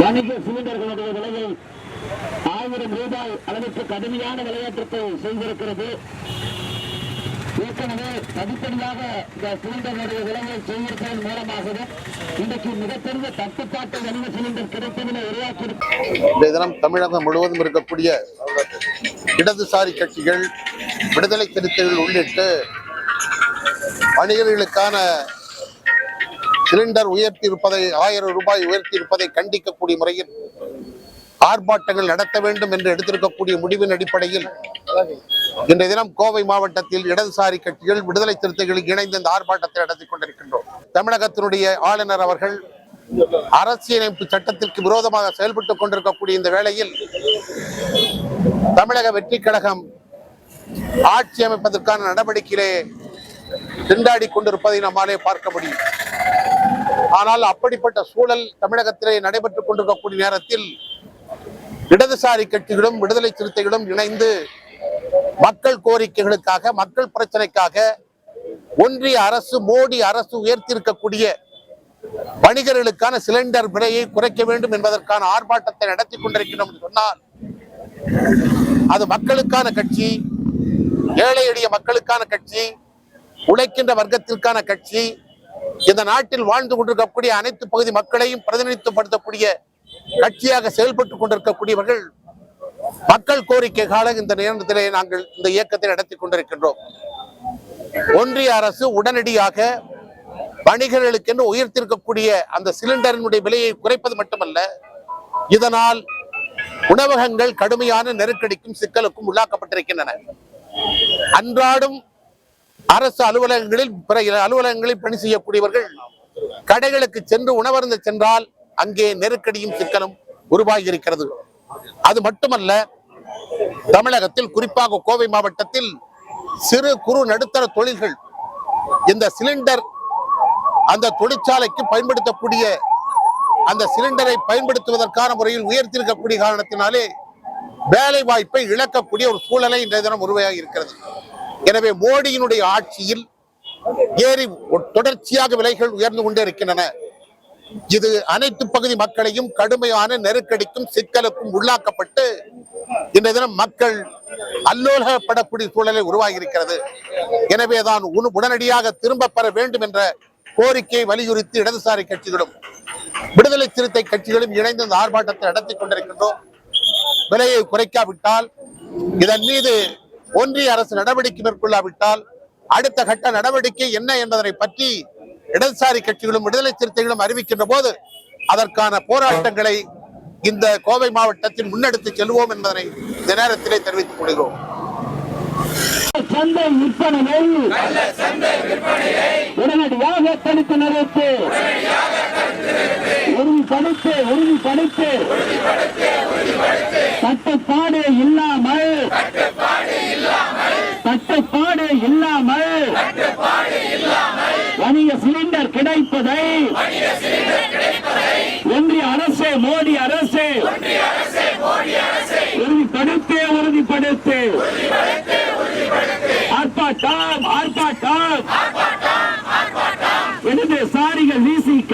வணிக சிலிண்டர்களுடைய விலையை 1000 ரூபாய் அளவுக்கு கடுமையான விளையாட்டத்தை செய்திருக்கிறது. ஏற்கனவே படிப்படியாக இந்த சிலிண்டர்களுடைய விலையை செய்திருப்பதன் மூலமாகவும் இன்றைக்கு மிகப்பெரிய தட்டுப்பாட்டை வணிக சிலிண்டர் கிடைப்பதில் உருவாக்கி தினம் தமிழகம் முழுவதும் இருக்கக்கூடிய இடதுசாரி கட்சிகள், விடுதலை சிறுத்தைகள் உள்ளிட்டு வணிகர்களுக்கான சிலிண்டர் உயர்த்தி இருப்பதை 1000 ரூபாய் உயர்த்தி இருப்பதை கண்டிக்கக்கூடிய முறையில் ஆர்ப்பாட்டங்கள் நடத்த வேண்டும் என்று எடுத்திருக்கக்கூடிய முடிவின் அடிப்படையில் இன்றைய தினம் கோவை மாவட்டத்தில் இடதுசாரி கட்சிகள், விடுதலை சிறுத்தைகளுக்கு இணைந்து இந்த ஆர்ப்பாட்டத்தை நடத்தி கொண்டிருக்கின்றோம். தமிழகத்தினுடைய ஆளுநர் அவர்கள் அரசியலமைப்பு சட்டத்திற்கு விரோதமாக செயல்பட்டுக் கொண்டிருக்கக்கூடிய இந்த வேளையில் தமிழக வெற்றி கழகம் ஆட்சி அமைப்பதற்கான நடவடிக்கையிலே திண்டாடி கொண்டிருப்பதை நம்மாலே பார்க்க முடியும். ஆனால் அப்படிப்பட்ட சூழல் தமிழகத்திலே நடைபெற்றுக் கொண்டிருக்கக்கூடிய நேரத்தில் இடதுசாரி கட்சிகளும் விடுதலை சிறுத்தைகளும் இணைந்து மக்கள் கோரிக்கைகளுக்காக, மக்கள் பிரச்சனைக்காக ஒன்றிய அரசு, மோடி அரசு உயர்த்தியிருக்கக்கூடிய வணிகர்களுக்கான சிலிண்டர் விலையை குறைக்க வேண்டும் என்பதற்கான ஆர்ப்பாட்டத்தை நடத்தி கொண்டிருக்கிறோம் என்று சொன்னால் அது மக்களுக்கான கட்சி, ஏழை எளிய மக்களுக்கான கட்சி, உழைக்கின்ற வர்க்கத்திற்கான கட்சி, இந்த நாட்டில் வாழ்ந்து கொண்டிருக்கக்கூடிய அனைத்து பகுதி மக்களையும் பிரதிநிதித்துவப்படுத்தக்கூடிய கட்சியாக செயல்பட்டுக் கொண்டிருக்கக்கூடியவர்கள் மக்கள் கோரிக்கைக்காக இந்த நேரத்திலே நாங்கள் இந்த இயக்கத்தை நடத்தி கொண்டிருக்கின்றோம். ஒன்றிய அரசு உடனடியாக வணிகர்களுக்கென்று உயர்த்திருக்கக்கூடிய அந்த சிலிண்டரினுடைய விலையை குறைப்பது மட்டுமல்ல, இதனால் உணவகங்கள் கடுமையான நெருக்கடிக்கும் சிக்கலுக்கும் உள்ளாக்கப்பட்டிருக்கின்றன. அன்றாடும் அரசு அலுவலகங்களில், பிற அலுவலகங்களில் பணி செய்யக்கூடியவர்கள் கடைகளுக்கு சென்று உணவருந்த சென்றால் அங்கே நெருக்கடியும் சிக்கலும் உருவாகி இருக்கிறது. அது மட்டுமல்ல, தமிழகத்தில் குறிப்பாக கோவை மாவட்டத்தில் சிறு குறு நடுத்தர தொழில்கள் இந்த சிலிண்டர், அந்த தொழிற்சாலைக்கு பயன்படுத்தக்கூடிய அந்த சிலிண்டரை பயன்படுத்துவதற்கான முறையில் உயர்த்தியிருக்கக்கூடிய காரணத்தினாலே வேலை வாய்ப்பை இழக்கக்கூடிய ஒரு சூழலை இன்றைய தினம் உருவாகி இருக்கிறது. எனவே மோடியினுடைய ஆட்சியில் தொடர்ச்சியாக விலைகள் உயர்ந்து கொண்டே இருக்கின்றன. இது அனைத்து பகுதி மக்களையும் கடுமையான நெருக்கடிக்கும் சிக்கலுக்கும் உள்ளாக்கப்பட்டு இன்றைய தினம் மக்கள் அல்லோலப்படக்கூடிய சூழலை உருவாகி இருக்கிறது. எனவேதான் உடனடியாக திரும்ப பெற வேண்டும் என்ற கோரிக்கையை வலியுறுத்தி இடதுசாரி கட்சிகளும் விடுதலை சிறுத்தை கட்சிகளும் இணைந்து இந்த ஆர்ப்பாட்டத்தை நடத்தி கொண்டிருக்கின்றோம். விலையை குறைக்காவிட்டால், இதன் மீது ஒன்றிய அரசு நடவடிக்கை மேற்கொள்ளாவிட்டால் அடுத்த கட்ட நடவடிக்கை என்ன என்பதனை பற்றி இடதுசாரி கட்சிகளும் விடுதலை சிறுத்தைகளும் அறிவிக்கின்ற போது அதற்கான போராட்டங்களை இந்த கோவை மாவட்டத்தில் முன்னெடுத்து செல்வோம் என்பதனை இந்த நேரத்திலே தெரிவித்துக் கொள்கிறோம். சந்தை விற்பனையை உடனடியாக தடுத்து நிறுத்து, உறுதிப்படுத்து கட்டுப்பாடு இல்லாமல் வணிக சிலிண்டர் கிடைப்பதை ஒன்றிய அரசு, மோடி அரசு உறுதிப்படுத்து. ஆர்ப்பாட்டம் இடதுசாரிகள் விசிக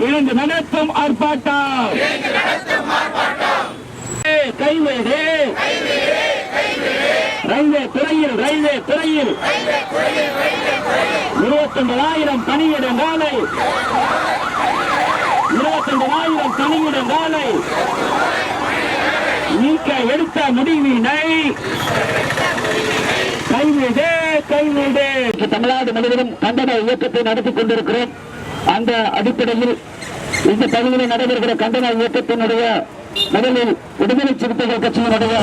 இணைந்து நடத்தும் ஆர்ப்பாட்டம். கைவேடு ரயில்வே துறையில் 29,000 பணியிடங்களை நீக்க எடுத்த முடிவினை கைவிடு. தமிழ்நாடு முழுவதும் கண்டன இயக்கத்தை நடத்தி கொண்டிருக்கிறோம். அந்த அடிப்படையில் இந்த பகுதியில் நடைபெறுகிற கண்டன இயக்கத்தினுடைய முதலில் விடுதலை சிறுத்தைகள் கட்சியினுடைய